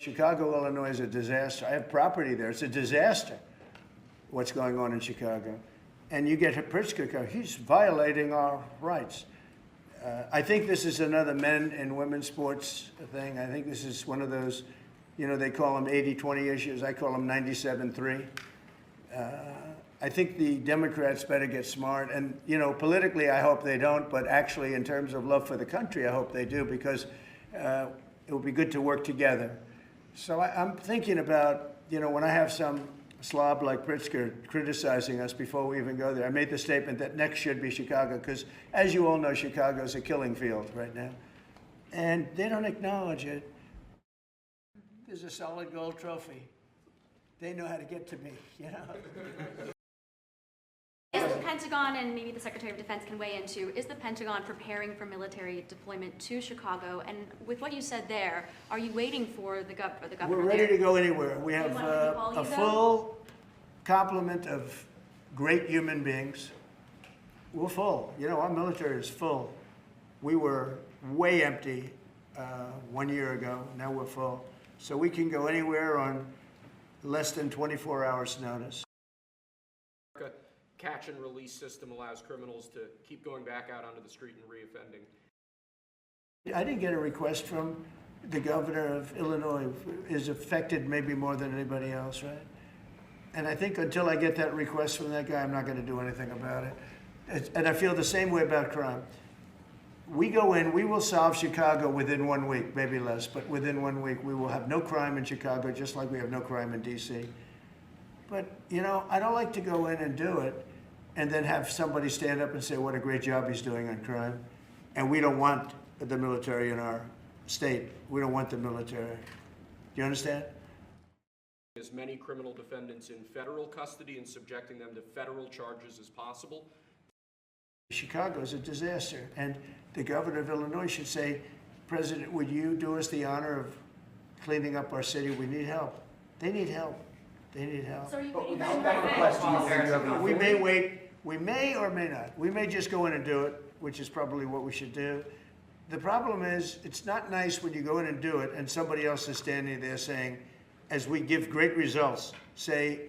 Chicago, Illinois is a disaster. I have property there. It's a disaster what's going on in Chicago. And you get Pritzker, he's violating our rights. I think this is another men and women's sports thing. I think this is one of those, you know, they call them 80-20 issues. I call them 97-3. I think the Democrats better get smart. And, you know, politically, I hope they don't. But actually, in terms of love for the country, I hope they do, because it would be good to work together. So I'm thinking about, you know, when I have some slob like Pritzker criticizing us before we even go there, I made the statement that next should be Chicago, because as you all know, Chicago is a killing field right now. And they don't acknowledge it. There's a solid gold trophy. They know how to get to me, you know. Is the Pentagon, and maybe the Secretary of Defense can weigh into, is the Pentagon preparing for military deployment to Chicago? And with what you said there, are you waiting for the governor? We're ready to go anywhere. We have a full complement of great human beings. We're full. You know, our military is full. We were way empty 1 year ago. Now we're full. So we can go anywhere on less than 24 hours notice. Catch and release system allows criminals to keep going back out onto the street and reoffending. I didn't get a request from the governor of Illinois, is affected maybe more than anybody else, right? And I think until I get that request from that guy, I'm not going to do anything about it. And I feel the same way about crime. We go in, we will solve Chicago within 1 week, maybe less, but within 1 week we will have no crime in Chicago, just like we have no crime in D.C. But, you know, I don't like to go in and do it and then have somebody stand up and say what a great job he's doing on crime. And we don't want the military in our state. We don't want the military. Do you understand? As many criminal defendants in federal custody and subjecting them to federal charges as possible. Chicago is a disaster. And the governor of Illinois should say, President, would you do us the honor of cleaning up our city? We need help. They need help. They need help. So are you But waiting without that request, do you think you have enough? We may wait. We may or may not. We may just go in and do it, which is probably what we should do. The problem is, it's not nice when you go in and do it and somebody else is standing there saying, as we give great results, say,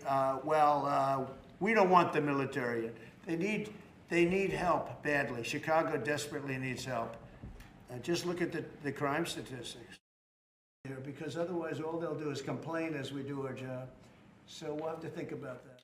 we don't want the military. They need help badly. Chicago desperately needs help. Just look at the crime statistics. Because otherwise all they'll do is complain as we do our job. So we'll have to think about that.